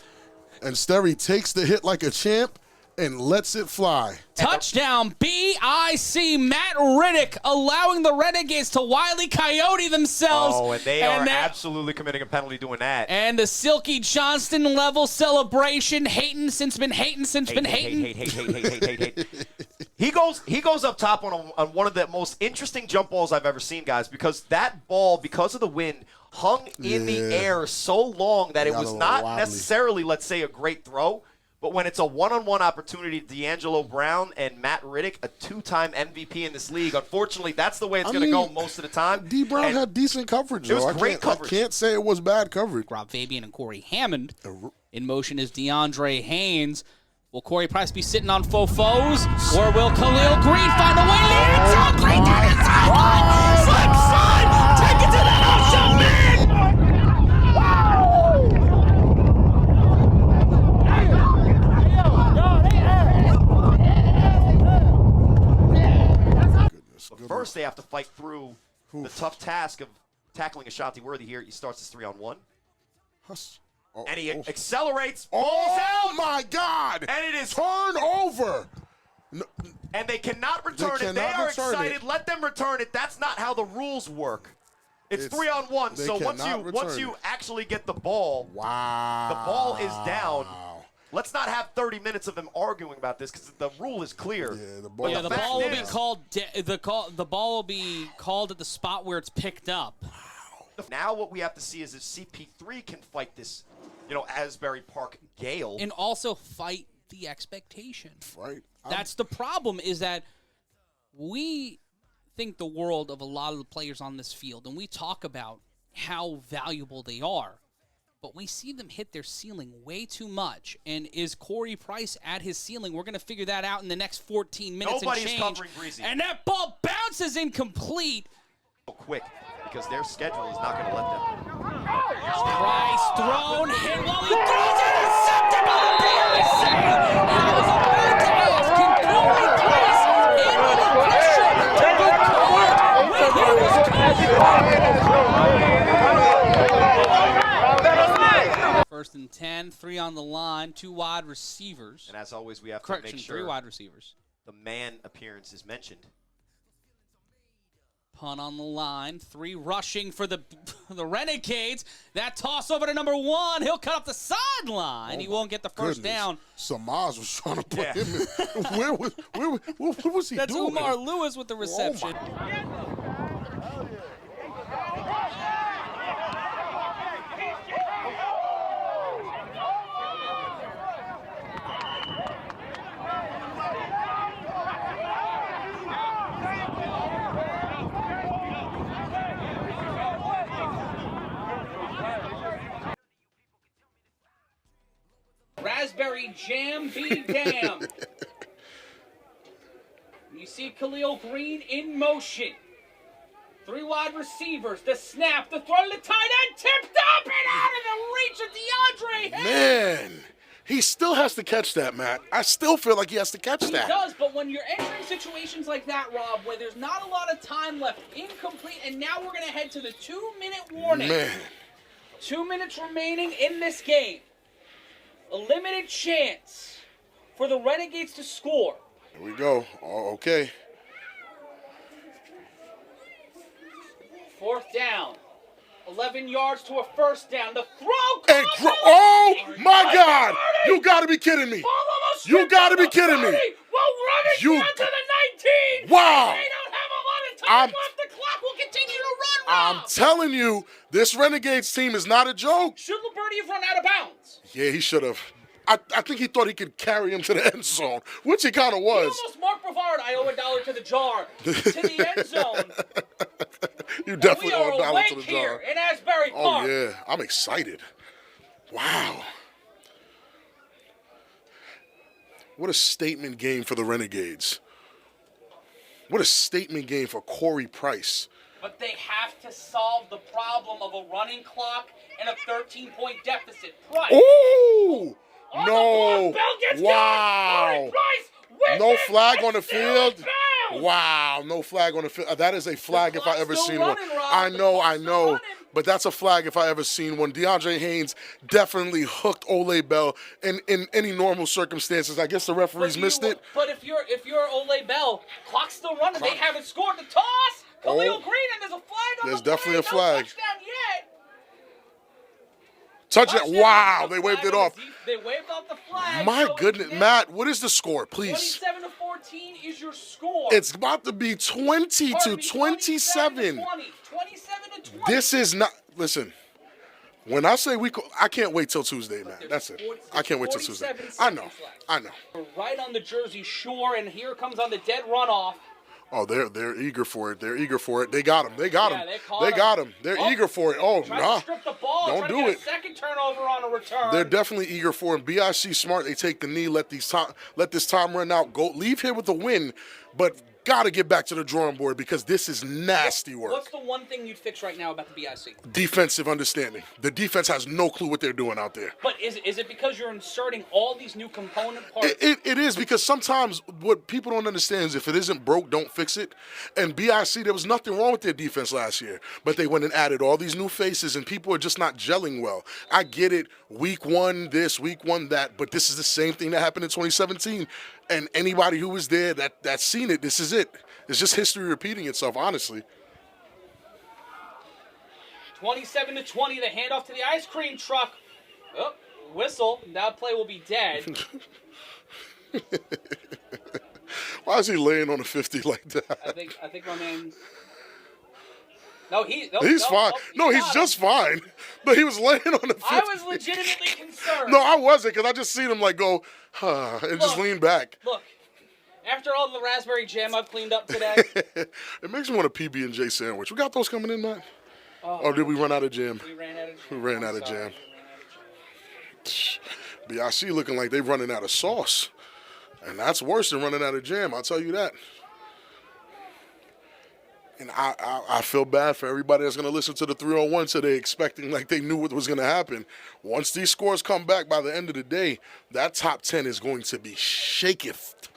And Sterry takes the hit like a champ and lets it fly. Touchdown, BIC, Matt Riddick, allowing the Renegades to Wile E. Coyote themselves. Oh, and they are that- absolutely committing a penalty doing that. And the Silky Johnston level celebration. Hating since been hating. Hate. He goes up top on one of the most interesting jump balls I've ever seen, guys, because that ball, because of the wind, hung in the air so long that it Got a was little not wobbly. necessarily, let's say, a great throw. But when it's a one-on-one opportunity, D'Angelo Brown and Matt Riddick, a 2-time MVP in this league, unfortunately, that's the way it's going to go most of the time. D. Brown And had decent coverage, it was though. great coverage. I can't say it was bad coverage. Rob Fabian and Corey Hammond. In motion is DeAndre Haynes. Will Corey Price be sitting on faux foes? Or will Khalil Green find a way to the end zone? Green to the sideline! Slip slide! Take it to the house, man! First, they have to fight through the tough task of tackling Ashanti Worthy here. He starts his 3-on-1. Oh, And he oh. accelerates. Balls out. Oh, my God. And it is. Turnover. No, And they cannot return it. They cannot are return excited. it. Let them return it. That's not how the rules work. It's 3-on-1. they So once cannot you return it. actually get the ball, wow. the ball is down. Let's not have 30 minutes of them arguing about this because the rule is clear. Yeah, the ball, Yeah, the fact ball will be is- called. The ball will be called at the spot where it's picked up. Now what we have to see is if CP3 can fight this, Asbury Park Gale. And also fight the expectation. Right. That's the problem, is that we think the world of a lot of the players on this field, and we talk about how valuable they are, but we see them hit their ceiling way too much. And is Corey Price at his ceiling? We're going to figure that out in the next 14 minutes Nobody's and change. covering Breezy. And that ball bounces incomplete. Quick, because their schedule is not going to let them. Price thrown, hit while he throws it, intercepted by the BIC. And I was about to ask, can Corey Price handle the pressure to be called when he was called? First and 10, 3 on the line, 2 wide receivers. And as always, we have to Correction, make 3 sure wide receivers. the man appearance is mentioned. Punt on the line, 3 rushing for the Renegades. That toss over to number 1. He'll cut up the sideline. He won't get the first down. Samaz was trying to put him in. What was he That's doing? Umar Lewis with the reception. Raspberry jam be damned. You see Khalil Green in motion. 3 wide receivers, the snap, the throw, the tight end tipped up and out of the reach of DeAndre Hayes. Man, he still has to catch that, Matt. I still feel like he has to catch He that. does, but when you're entering situations like that, Rob, where there's not a lot of time left, incomplete, and now we're going to head to the 2-minute warning. Man. 2 minutes remaining in this game. A limited chance for the Renegades to score. Here we go. Oh, okay. 4th down. 11 yards to a first down. The throw. And oh my God! You got to be kidding me! You got to be kidding me! Well, running You- down to the 19. Wow. They don't have a lot of time I'm- left. The clock will continue to run, I'm Rob. telling you, this Renegades team is not a joke. Should Liberty have run out of bounds? Yeah, he should have. I think he thought he could carry him to the end zone, which he kind of He was. almost Mark Brevard. I owe $1 to the jar. To the end zone. You definitely We are owe $1 to awake the here jar. in Asbury Park. Oh, yeah. I'm excited. Wow. What a statement game for the Renegades. What a statement game for Corey Price. But they have to solve the problem of a running clock and a 13-point deficit. Price. Ooh! On the No. block, Bell gets Wow. down. Corey Price with No it, flag and on the still field. in bounds. Wow, no flag on the field. That is a flag if I clock's ever still seen running, one. Rob. I The know, clock's still running. but that's a flag if I ever seen one. DeAndre Haynes definitely hooked Ole Bell in any normal circumstances. I guess the referees missed it. But if you're Ole Bell, clock's still running. They haven't scored the toss. Khalil Oh. Green, and there's a flag on There's the definitely play. a flag. No touchdown yet. Touchdown. Wow, they The waved flag it on off. the They waved off the flag. My so goodness, it's Matt, what is the score, please? 27-14 is your score. It's about to be 20 to Pardon me, 27. 27-20. 27-20. This is not, listen, when I say I can't wait till Tuesday, man. That's it. I can't wait till Tuesday. 47 I know. seconds left. I know. We're right on the Jersey Shore, and here comes on the dead runoff. Oh, they're eager for it. They're eager for it. They got him. They got Yeah, him. they caught They him. got him. They're Oh, eager for it. Oh, Trying nah. to strip the ball. Don't trying do to get it. a second turnover on a return. They're definitely eager for him. BIC smart. They take the knee. Let this time run out. Go. Leave here with a win, but got to get back to the drawing board because this is nasty work. What's the one thing you'd fix right now about the BIC? Defensive understanding. The defense has no clue what they're doing out there. But is it because you're inserting all these new component parts? It is because sometimes what people don't understand is if it isn't broke, don't fix it. And BIC, there was nothing wrong with their defense last year, but they went and added all these new faces, and people are just not gelling well. I get it, week one this, week one that, but this is the same thing that happened in 2017. And anybody who was there that's seen it, this is it. It's just history repeating itself, honestly. 27-20, the handoff to the ice cream truck. Oh, whistle. That play will be dead. Why is he laying on a 50 like that? I think my man. No, he's fine. No, he's just fine. But he was laying on the 50. I was legitimately concerned. No, I wasn't, because I just seen him like go, and just lean back. Look, after all the raspberry jam I've cleaned up today. It makes me want a PB&J sandwich. We got those coming in, Matt? Or did we run out of jam? We ran out of jam. We ran out of jam. BIC looking like they're running out of sauce. And that's worse than running out of jam, I'll tell you that. And I feel bad for everybody that's going to listen to the 3-on-1 today expecting like they knew what was going to happen. Once these scores come back by the end of the day, that top 10 is going to be shaketh.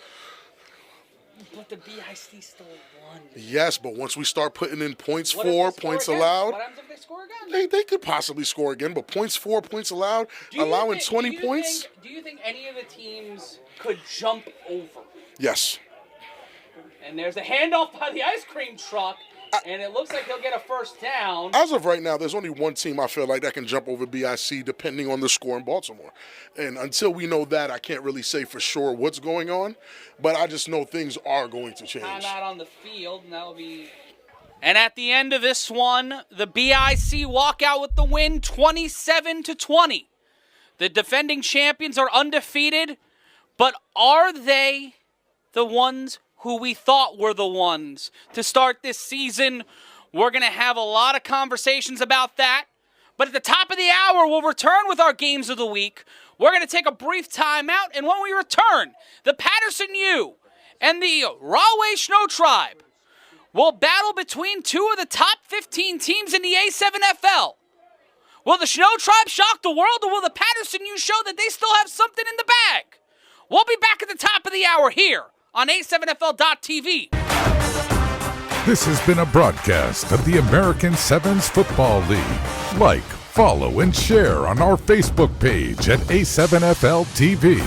But the BIC still won. Yes, but once we start putting in points What if for, they score points again? allowed. What happens if they score again? They could possibly score again, but points for, points allowed, allowing 20 points. Do you think any of the teams could jump over? Yes. And there's a handoff by the ice cream truck, and it looks like he'll get a first down. As of right now, there's only one team I feel like that can jump over BIC depending on the score in Baltimore. And until we know that, I can't really say for sure what's going on, but I just know things are going to change. Time out on the field, and that'll be... And at the end of this one, the BIC walk out with the win, 27-20. The defending champions are undefeated, but are they the ones who we thought were the ones to start this season? We're going to have a lot of conversations about that. But at the top of the hour, we'll return with our games of the week. We're going to take a brief timeout, and when we return, the Patterson U and the Rahway Snow Tribe will battle between two of the top 15 teams in the A7FL. Will the Snow Tribe shock the world, or will the Patterson U show that they still have something in the bag? We'll be back at the top of the hour here on A7FL.TV. This has been a broadcast of the American Sevens Football League. Like, follow, and share on our Facebook page at A7FL TV.